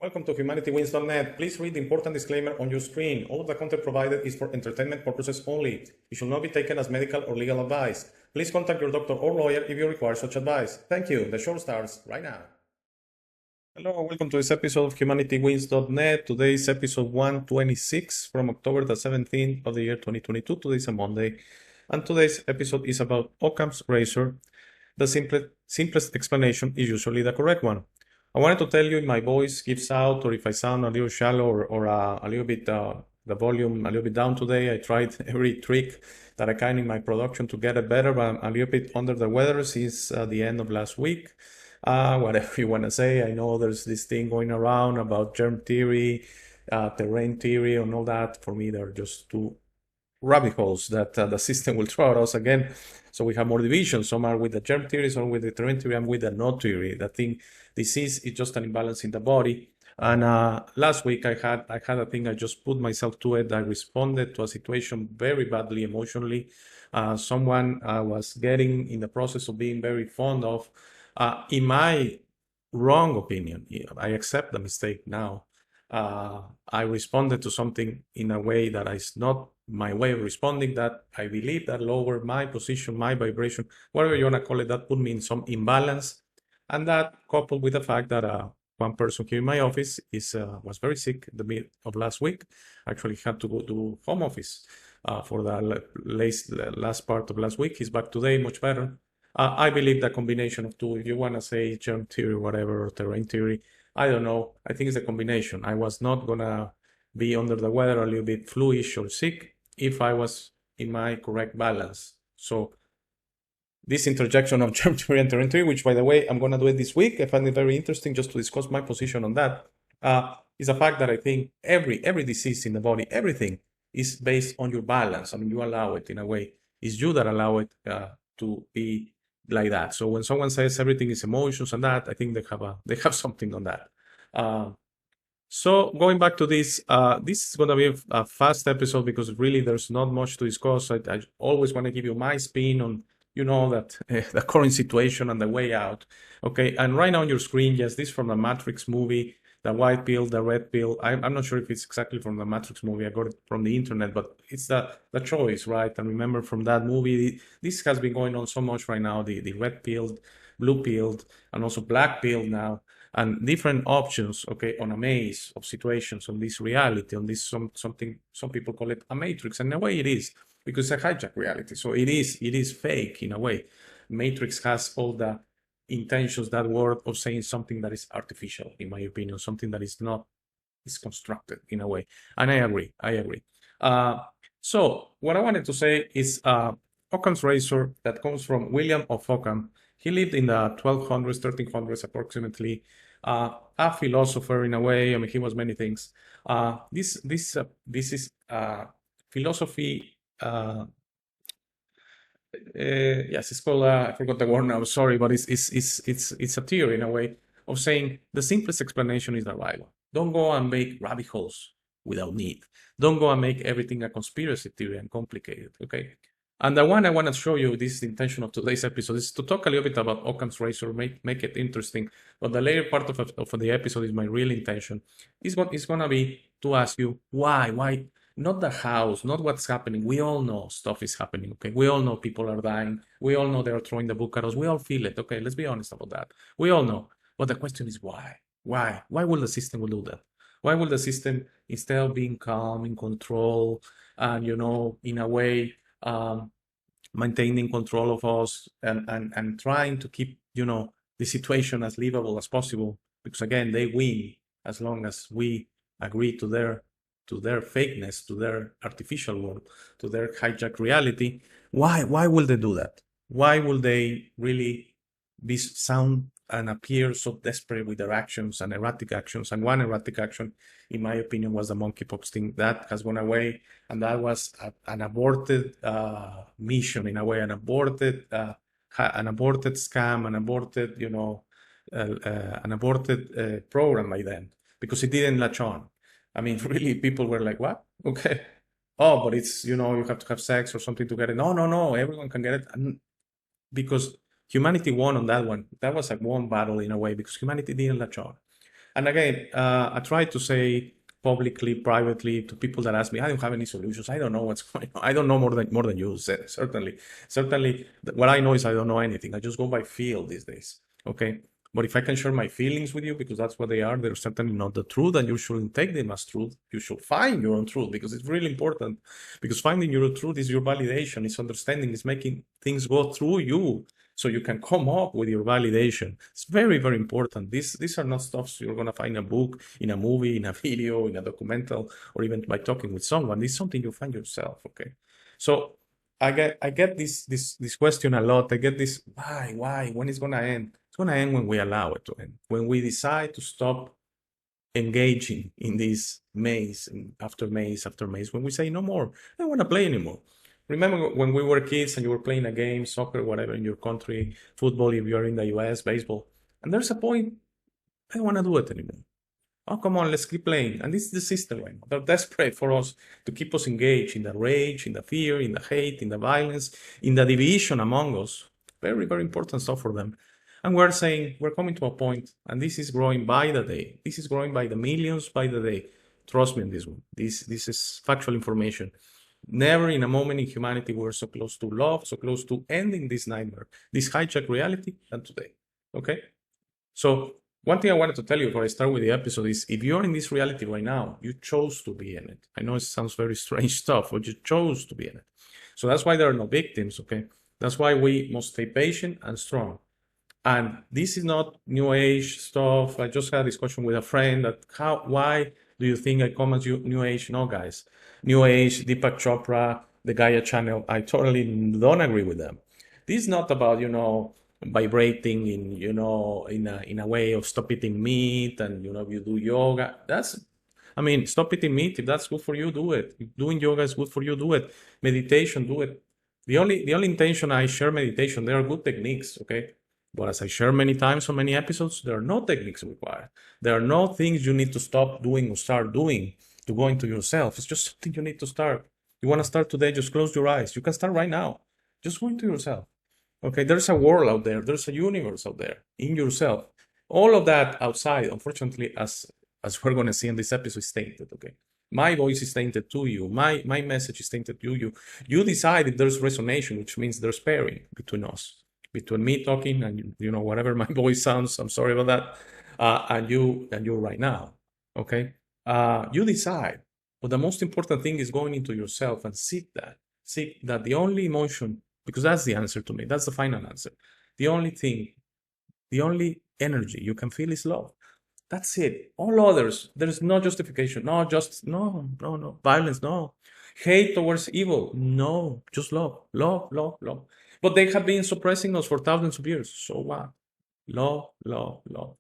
Welcome to humanitywins.net. Please read the important disclaimer on your screen. All of the content provided is for entertainment purposes only. It should not be taken as medical or legal advice. Please contact your doctor or lawyer if you require such advice. Thank you. The show starts right now. Hello, welcome to this episode of humanitywins.net. Today is episode 126 from October the 17th of the year 2022. Today is a Monday. And today's episode is about Occam's razor. The simplest explanation is usually the correct one. I wanted to tell you if my voice gives out or if I sound a little shallow or a little bit, the volume a little bit down today. I tried every trick that I can in my production to get it better, but I'm a little bit under the weather since the end of last week. Whatever you want to say, I know there's this thing going around about germ theory, terrain theory, and all that. For me, they're just two rabbit holes that the system will throw at us again. So we have more divisions. Some are with the germ theory, some with the terrain theory, and with the no theory. The thing, disease is just an imbalance in the body. And last week I had a thing. I just put myself to it. I responded to a situation very badly emotionally. Someone I was getting in the process of being very fond of. In my wrong opinion, I accept the mistake now. I responded to something in a way that is not my way of responding, that I believe that lowered my position, my vibration, whatever you want to call it, that put me in some imbalance. And that coupled with the fact that one person here in my office was very sick the mid of last week, actually had to go to home office for the last part of last week. He's back today, much better. I believe the combination of two, if you want to say germ theory, whatever, or terrain theory, I don't know. I think it's a combination. I was not going to be under the weather, a little bit fluish or sick, if I was in my correct balance. So this interjection of germ theory and terrain theory, which, by the way, I'm going to do it this week. I find it very interesting just to discuss my position on that, is a fact that I think every disease in the body, everything is based on your balance. I mean, you allow it in a way. It's you that allow it to be like that. So when someone says everything is emotions and that, I think they have something on that. So going back to this, this is going to be a fast episode because really there's not much to discuss. I always want to give you my spin on, that the current situation and the way out. Okay, and right now on your screen, yes, this is from the Matrix movie, the white pill, the red pill. I'm not sure if it's exactly from the Matrix movie. I got it from the internet, but it's the choice, right? And remember from that movie, this has been going on so much right now, the red pill, blue pill, and also black pill now, and different options, okay, on a maze of situations, on this reality, on this something, some people call it a matrix, and in a way it is, because it's a hijack reality. So it is fake in a way. Matrix has all the intentions, that word of saying something that is artificial, in my opinion, something that is constructed in a way. And I agree. So what I wanted to say is Occam's razor, that comes from William of Ockham. He lived in the 1200s, 1300s approximately. A philosopher in a way. I mean, he was many things. This is philosophy. Yes, it's called. I forgot the word now. Sorry, but it's a theory in a way of saying the simplest explanation is the right one. Don't go and make rabbit holes without need. Don't go and make everything a conspiracy theory and complicated. Okay. And the one I want to show you, this is the intention of today's episode, is to talk a little bit about Occam's razor, make it interesting. But the later part of the episode is my real intention. It's going to be to ask you why. Not the hows, not what's happening. We all know stuff is happening, okay? We all know people are dying. We all know they're throwing the book at us. We all feel it, okay? Let's be honest about that. We all know. But the question is why? Why? Why will the system do that? Why will the system, instead of being calm, in control, and, in a way, maintaining control of us and trying to keep, the situation as livable as possible? Because, again, they win as long as we agree to their fakeness, to their artificial world, to their hijack reality. Why will they do that? Why will they really sound and appear so desperate with their actions and erratic actions? And one erratic action, in my opinion, was the monkeypox thing. That has gone away, and that was an aborted mission in a way, an aborted scam, an aborted program by then, because it didn't latch on. I mean, really, people were like, what? Okay. Oh, but it's, you have to have sex or something to get it. No, everyone can get it. And because humanity won on that one. That was a won battle in a way, because humanity didn't latch on. And again, I try to say publicly, privately to people that ask me, I don't have any solutions. I don't know what's going on. I don't know more than you said. Certainly, what I know is I don't know anything. I just go by feel these days. Okay. But if I can share my feelings with you, because that's what they are, they're certainly not the truth, and you shouldn't take them as truth. You should find your own truth, because it's really important. Because finding your truth is your validation, it's understanding, it's making things go through you so you can come up with your validation. It's very, very important. These are not stuff you're going to find in a book, in a movie, in a video, in a documental, or even by talking with someone. It's something you find yourself, okay? So I get this question a lot. I get this, why, when it's going to end? It's going to end when we allow it to end. When we decide to stop engaging in this maze after maze after maze, when we say no more, I don't want to play anymore. Remember when we were kids and you were playing a game, soccer, whatever, in your country, football if you're in the US, baseball, and there's a point, I don't want to do it anymore. Oh, come on, let's keep playing. And this is the system right now. They're desperate for us to keep us engaged in the rage, in the fear, in the hate, in the violence, in the division among us. Very, very important stuff for them. And we're saying we're coming to a point, and this is growing by the day. This is growing by the millions by the day. Trust me on this one. This is factual information. Never in a moment in humanity we were so close to love, so close to ending this nightmare, this hijacked reality, than today. Okay? So one thing I wanted to tell you before I start with the episode is, if you're in this reality right now, you chose to be in it. I know it sounds very strange stuff, but you chose to be in it. So that's why there are no victims, okay? That's why we must stay patient and strong. And this is not new age stuff. I just had a discussion with a friend that why do you think I come as new age? No, guys. New age, Deepak Chopra, the Gaia channel, I totally don't agree with them. This is not about, vibrating in a way of stop eating meat and, you do yoga. Stop eating meat. If that's good for you, do it. If doing yoga is good for you, do it. Meditation, do it. The only intention I share meditation, there are good techniques, okay? But as I share many times on many episodes, there are no techniques required. There are no things you need to stop doing or start doing to go into yourself. It's just something you need to start. You want to start today, just close your eyes. You can start right now. Just go into yourself. Okay, there's a world out there. There's a universe out there in yourself. All of that outside, unfortunately, as we're going to see in this episode, is tainted, okay? My voice is tainted to you. My message is tainted to you. You decide if there's resonation, which means there's pairing between us. Between me talking and, whatever my voice sounds, I'm sorry about that, and you right now, okay? You decide. But the most important thing is going into yourself and seek that. Seek that. The only emotion, because that's the answer to me. That's the final answer. The only thing, the only energy you can feel is love. That's it. All others, there's no justification. No. Violence, no. Hate towards evil, no. Just love. Love. But they have been suppressing us for thousands of years. So what? Love.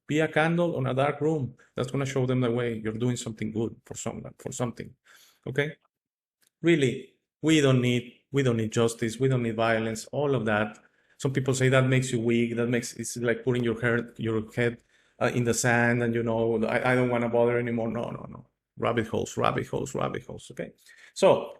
Be a candle on a dark room. That's going to show them the way. You're doing something good for someone, for something. Okay? Really, we don't need justice. We don't need violence. All of that. Some people say that makes you weak. It's like putting your head in the sand and, I don't want to bother anymore. No. Rabbit holes. Okay? So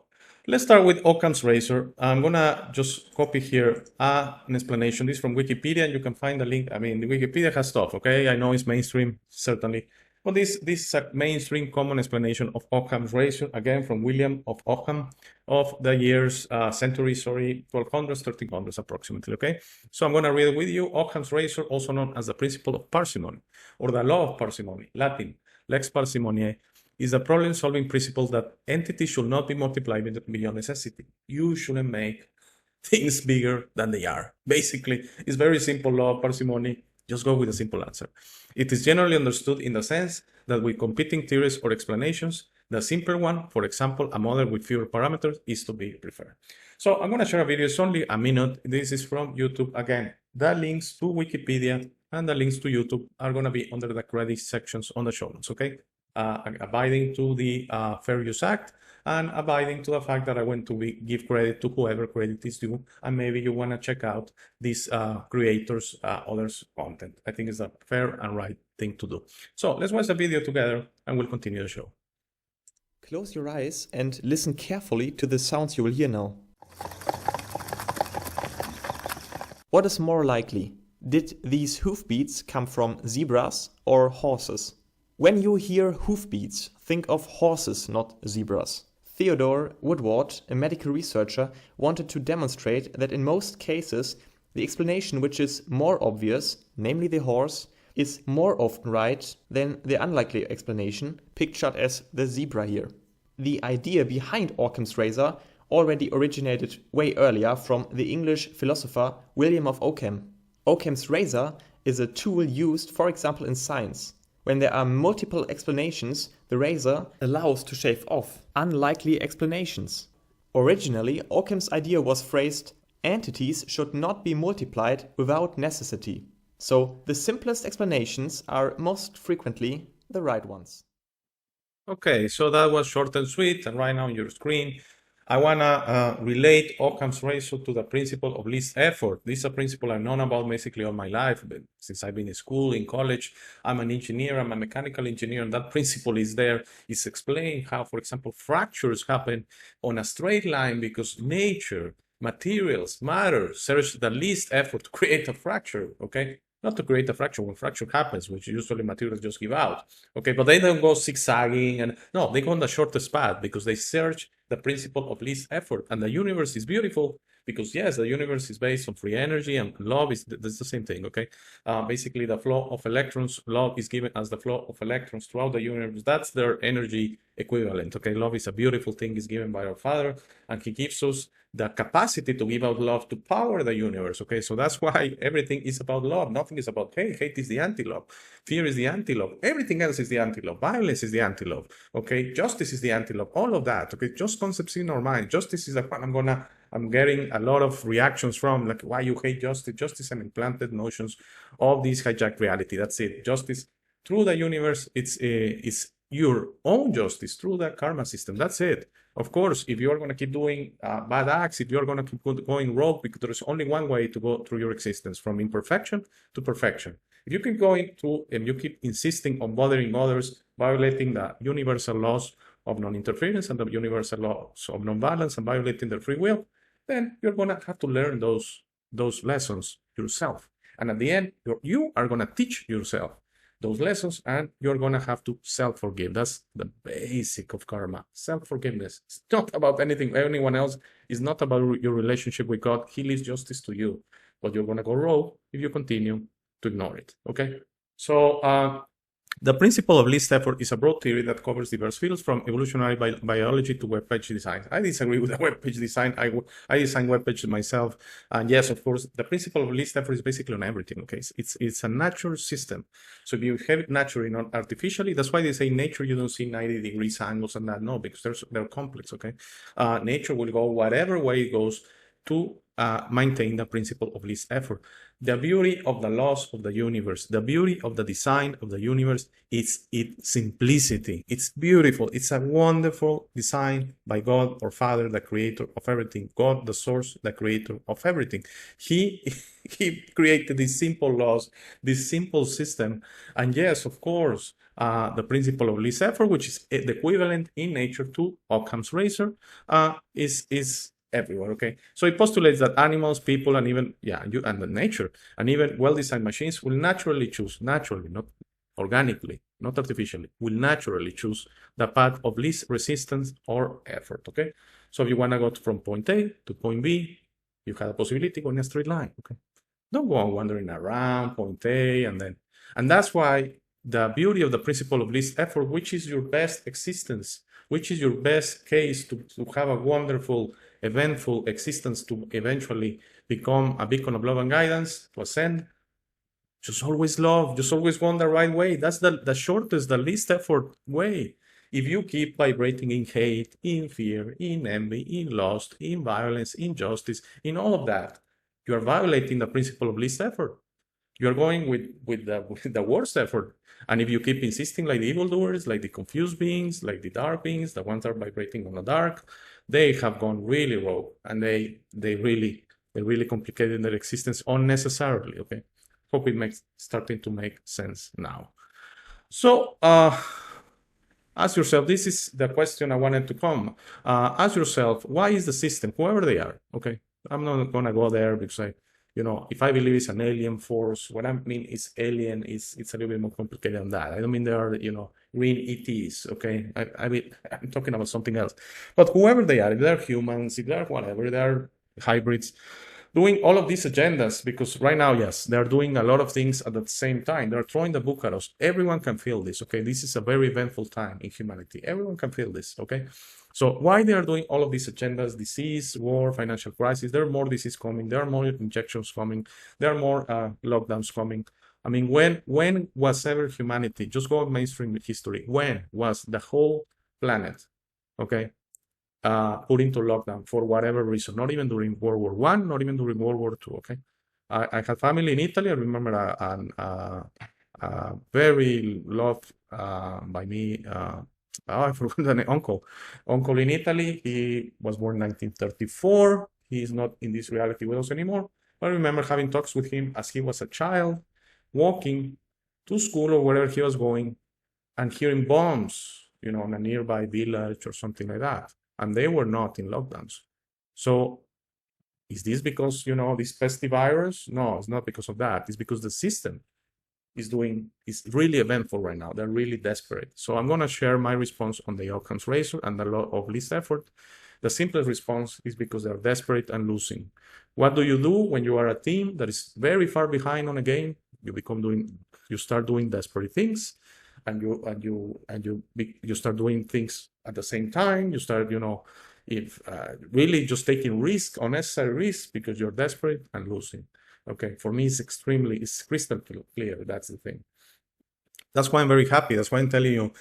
let's start with Occam's razor. I'm going to just copy here an explanation. This is from Wikipedia, and you can find the link. The Wikipedia has stuff, okay? I know it's mainstream, certainly. But this is a mainstream common explanation of Occam's razor, again, from William of Ockham, of the years, 1200s, 1300s approximately, okay? So I'm going to read it with you. Occam's razor, also known as the principle of parsimony, or the law of parsimony, Latin, lex parsimoniae, is a problem-solving principle that entities should not be multiplied beyond necessity. You shouldn't make things bigger than they are. Basically, it's very simple law of parsimony. Just go with a simple answer. It is generally understood in the sense that with competing theories or explanations, the simpler one, for example, a model with fewer parameters, is to be preferred. So I'm going to share a video. It's only a minute. This is from YouTube. Again, the links to Wikipedia and the links to YouTube are going to be under the credit sections on the show notes, okay? Abiding to the Fair Use Act and abiding to the fact that I want to give credit to whoever credit is due, and maybe you want to check out these creators' others' content. I think it's a fair and right thing to do. So let's watch the video together and we'll continue the show. Close your eyes and listen carefully to the sounds you will hear now. What is more likely? Did these hoofbeats come from zebras or horses? When you hear hoofbeats, think of horses, not zebras. Theodore Woodward, a medical researcher, wanted to demonstrate that in most cases, the explanation which is more obvious, namely the horse, is more often right than the unlikely explanation, pictured as the zebra here. The idea behind Occam's razor already originated way earlier from the English philosopher William of Ockham. Occam's razor is a tool used, for example, in science. When there are multiple explanations, the razor allows to shave off unlikely explanations. Originally, Occam's idea was phrased, entities should not be multiplied without necessity. So the simplest explanations are most frequently the right ones. Okay, so that was short and sweet, and right now on your screen, I wanna relate Occam's razor to the principle of least effort. This is a principle I've known about basically all my life, but since I've been in school, in college. I'm an engineer, I'm a mechanical engineer, and that principle is there. It's explained how, for example, fractures happen on a straight line because nature, materials, matter, search the least effort to create a fracture, okay? Not to create a fracture when fracture happens, which usually materials just give out, okay? But they don't go zigzagging, and no, they go on the shortest path because they search the principle of least effort. And the universe is beautiful because, yes, the universe is based on free energy, and love is that's the same thing, okay? Basically, the flow of electrons, love is given as the flow of electrons throughout the universe. That's their energy equivalent, okay? Love is a beautiful thing, is given by our Father, and He gives us the capacity to give out love to power the universe, okay? So that's why everything is about love. Nothing is about hate. Hate is the anti-love. Fear is the anti-love. Everything else is the anti-love. Violence is the anti-love, okay? Justice is the anti-love. All of that, okay? Just concepts in our mind. Justice is I'm getting a lot of reactions from, like, why you hate justice? Justice and implanted notions of this hijacked reality. That's it. Justice through the universe, it's your own justice through the karma system. That's it. Of course, if you're going to keep doing bad acts, if you're going to keep going rogue, because there's only one way to go through your existence, from imperfection to perfection. If you keep going through and you keep insisting on bothering others, violating the universal laws of non-interference and the universal laws of non-violence, and violating their free will, then you're going to have to learn those lessons yourself. And at the end, you are going to teach yourself those lessons, and you're going to have to self-forgive. That's the basic of karma. Self-forgiveness. It's not about anyone else. It's not about your relationship with God. He leaves justice to you, but you're going to go rogue if you continue to ignore it, okay? So the principle of least effort is a broad theory that covers diverse fields from evolutionary biology to web page design. I disagree with the web page design. I design web pages myself. And yes, of course, the principle of least effort is basically on everything, okay? It's a natural system. So if you have it naturally, not artificially, that's why they say nature, you don't see 90 degrees angles and that. No, because they're complex, okay? Nature will go whatever way it goes to maintain the principle of least effort. The beauty of the laws of the universe, the beauty of the design of the universe, is its simplicity. It's beautiful. It's a wonderful design by God, or Father, the creator of everything. God, the source, the creator of everything. He created these simple laws, this simple system. And yes, of course, the principle of least effort, which is the equivalent in nature to Occam's razor, is everywhere, okay? So it postulates that animals, people, and even, and the nature, and even well-designed machines will naturally choose, not organically, not artificially, will naturally choose the path of least resistance or effort, okay? So if you want to go from point A to point B, you have a possibility going in a straight line, okay? Don't go on wandering around point A and that's why the beauty of the principle of least effort, which is your best existence, which is your best case to have a wonderful, eventful existence, to eventually become a beacon of love and guidance, to ascend. Just always love, just always go on the right way. That's the shortest, the least effort way. If you keep vibrating in hate, in fear, in envy, in lust, in violence, in injustice, in all of that, you are violating the principle of least effort. You're going with the worst effort. And if you keep insisting like the evildoers, like the confused beings, like the dark beings, the ones that are vibrating on the dark, they have gone really rogue, and they really complicated their existence unnecessarily, okay? Hope it starting to make sense now. So ask yourself, this is the question I wanted to come. Ask yourself, why is the system, whoever they are, okay? I'm not gonna go there because if I believe it's an alien force, what I mean is alien it's a little bit more complicated than that. I don't mean they are, green ETs, okay? I'm talking about something else. But whoever they are, if they're humans, if they're whatever, they're hybrids, doing all of these agendas, because right now, yes, they're doing a lot of things at the same time. They're throwing the book at us. Everyone can feel this, okay? This is a very eventful time in humanity. Everyone can feel this, okay? So why they are doing all of these agendas, disease, war, financial crisis, there are more disease coming, there are more injections coming, there are more lockdowns coming. I mean, when was ever humanity, just go mainstream history, when was the whole planet, okay, put into lockdown for whatever reason, not even during World War I, not even during World War II, okay? I had family in Italy. I remember a very loved by me, I forgot the name, uncle in Italy. He was born in 1934. He is not in this reality with us anymore. But I remember having talks with him as he was a child, walking to school or wherever he was going, and hearing bombs, in a nearby village or something like that. And they were not in lockdowns. So is this because, this pestivirus? No, it's not because of that. It's because the system is really eventful right now. They're really desperate. So I'm going to share my response on the Occam's razor and the law of least effort. The simplest response is because they're desperate and losing. What do you do when you are a team that is very far behind on a game? You start doing desperate things, and you start doing things at the same time. You start, really just taking unnecessary risks because you're desperate and losing. Okay, for me, it's crystal clear. That's the thing. That's why I'm very happy. That's why I'm telling you,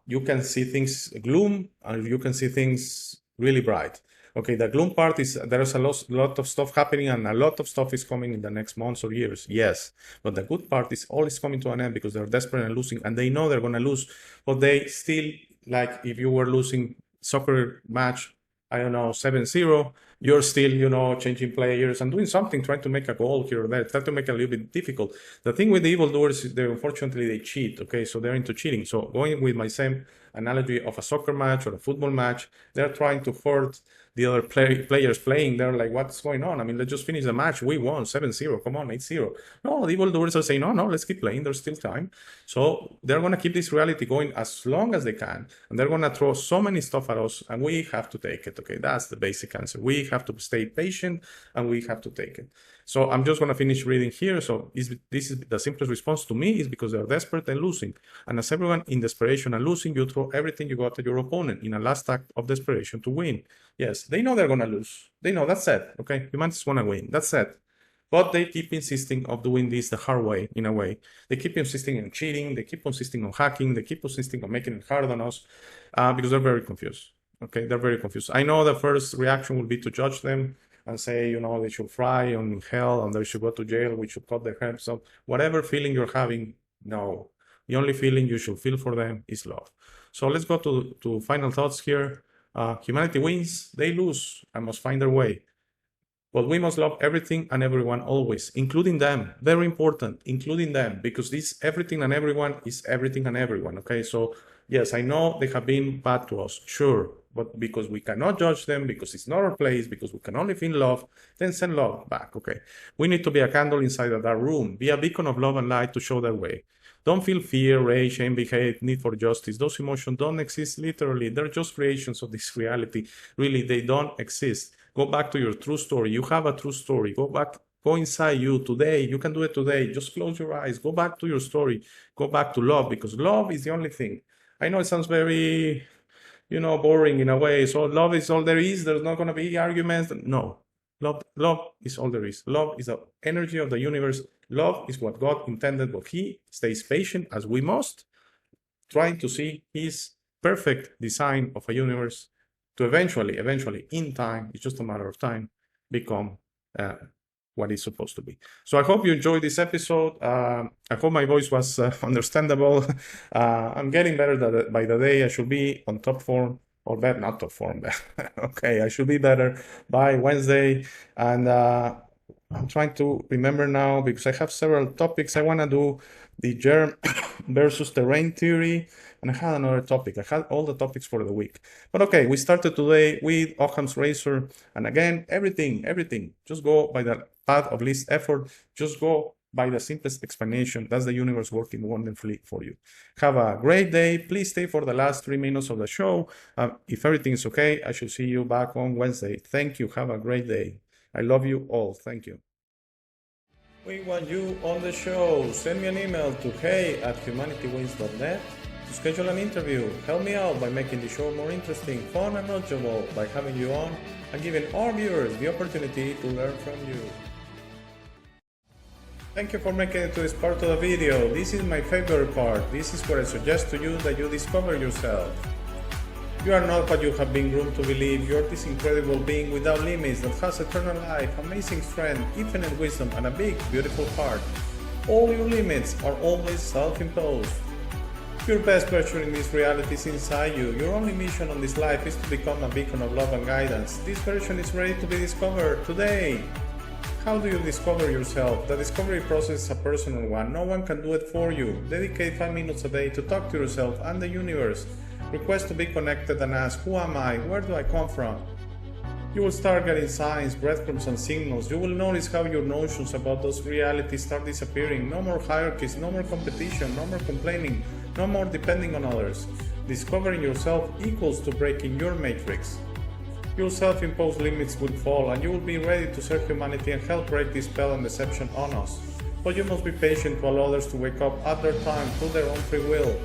you can see things gloom, and you can see things really bright. Okay, the gloom part is there's a lot of stuff happening, and a lot of stuff is coming in the next months or years. Yes, but the good part is all is coming to an end because they're desperate and losing, and they know they're going to lose, but they still, like if you were losing soccer match, I don't know, 7-0, you're still, changing players and doing something, trying to make a goal here or there, trying to make it a little bit difficult. The thing with the evildoers is unfortunately they cheat, okay? So they're into cheating. So going with my same analogy of a soccer match or a football match, they're trying to hurt the other players playing. They're like, what's going on? I mean, let's just finish the match. We won 7-0. Come on, 8-0. No, the evildoers are saying, no, let's keep playing. There's still time. So they're going to keep this reality going as long as they can. And they're going to throw so many stuff at us, and we have to take it. Okay, that's the basic answer. We have to stay patient, and we have to take it. So I'm just going to finish reading here. So this is the simplest response to me is because they're desperate and losing. And as everyone in desperation and losing, you throw everything you got at your opponent in a last act of desperation to win. Yes, they know they're going to lose. They know that's it. Okay, humanity's going to win. That's it. But they keep insisting of doing this the hard way, in a way. They keep insisting on cheating. They keep insisting on hacking. They keep insisting on making it hard on us because they're very confused. Okay, they're very confused. I know the first reaction will be to judge them and say, they should fry on hell and they should go to jail. We should cut their heads off. Whatever feeling you're having, no. The only feeling you should feel for them is love. So let's go to final thoughts here. Humanity wins, they lose, and must find their way. But we must love everything and everyone always, including them. Very important, including them, because this everything and everyone is everything and everyone, okay? So yes, I know they have been bad to us, sure, but because we cannot judge them, because it's not our place, because we can only feel love, then send love back, okay? We need to be a candle inside of that room, be a beacon of love and light to show that way. Don't feel fear, rage, shame, hate, need for justice. Those emotions don't exist literally. They're just creations of this reality. Really, they don't exist. Go back to your true story. You have a true story. Go back, go inside you today. You can do it today. Just close your eyes. Go back to your story. Go back to love, because love is the only thing. I know it sounds very, boring in a way. So love is all there is. There's not going to be arguments. No. Love is all there is. Love is the energy of the universe. Love is what God intended, but He stays patient, as we must, trying to see His perfect design of a universe to eventually, in time, it's just a matter of time, become what it's supposed to be. So I hope you enjoyed this episode. I hope my voice was understandable. I'm getting better by the day. I should be on top form. Or better, not top form. Okay, I should be better by Wednesday. And I'm trying to remember now, because I have several topics. I want to do the germ versus terrain theory, and I had another topic. I had all the topics for the week. But okay, we started today with Occam's razor, and again, everything, just go by the path of least effort, just go by the simplest explanation. That's the universe working wonderfully for you. Have a great day. Please stay for the last 3 minutes of the show. If everything is okay, I should see you back on Wednesday. Thank you. Have a great day. I love you all. Thank you. We want you on the show. Send me an email to hey@humanitywins.net to schedule an interview. Help me out by making the show more interesting, fun, and knowledgeable by having you on and giving our viewers the opportunity to learn from you. Thank you for making it to this part of the video. This is my favorite part. This is where I suggest to you that you discover yourself. You are not what you have been groomed to believe. You are this incredible being without limits that has eternal life, amazing strength, infinite wisdom, and a big, beautiful heart. All your limits are always self-imposed. Your best version in this reality is inside you. Your only mission on this life is to become a beacon of love and guidance. This version is ready to be discovered today. How do you discover yourself? The discovery process is a personal one. No one can do it for you. Dedicate 5 minutes a day to talk to yourself and the universe. Request to be connected and ask, who am I? Where do I come from? You will start getting signs, breadcrumbs, and signals. You will notice how your notions about those realities start disappearing. No more hierarchies, no more competition, no more complaining, no more depending on others. Discovering yourself equals to breaking your matrix. Your self-imposed limits will fall and you will be ready to serve humanity and help break this spell and deception on us. But you must be patient to allow others to wake up at their time through their own free will.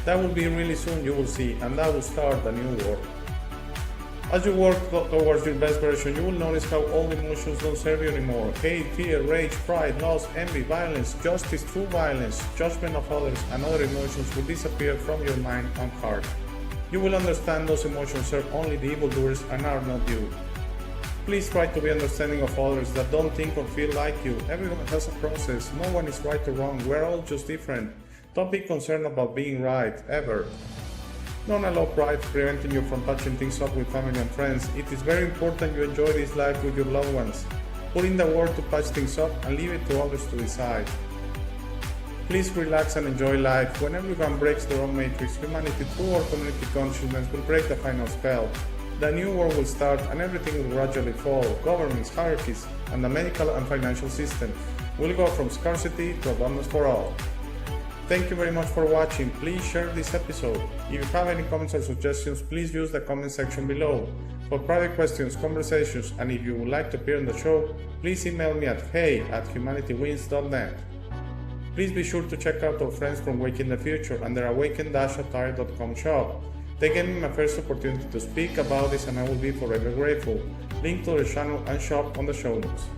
That will be really soon, you will see, and that will start a new world. As you work towards your best version, you will notice how all emotions don't serve you anymore. Hate, fear, rage, pride, loss, envy, violence, justice, true violence, judgment of others, and other emotions will disappear from your mind and heart. You will understand those emotions serve only the evildoers and are not you. Please try to be understanding of others that don't think or feel like you. Everyone has a process. No one is right or wrong. We're all just different. Don't be concerned about being right, ever. Don't allow pride preventing you from patching things up with family and friends. It is very important you enjoy this life with your loved ones. Put in the work to patch things up and leave it to others to decide. Please relax and enjoy life. When everyone breaks their own matrix, humanity through our community consciousness will break the final spell. The new world will start and everything will gradually fall. Governments, hierarchies, and the medical and financial system will go from scarcity to abundance for all. Thank you very much for watching. Please share this episode. If you have any comments or suggestions, please use the comment section below. For private questions, conversations, and if you would like to appear on the show, please email me at hey@humanitywins.net. Please be sure to check out our friends from Waking the Future and their awaken-attire.com shop. They gave me my first opportunity to speak about this and I will be forever grateful. Link to their channel and shop on the show notes.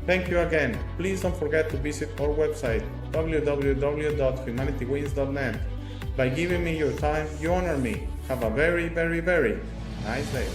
Thank you again. Please don't forget to visit our website www.humanitywins.net. By giving me your time, you honor me. Have a very, very, very nice day.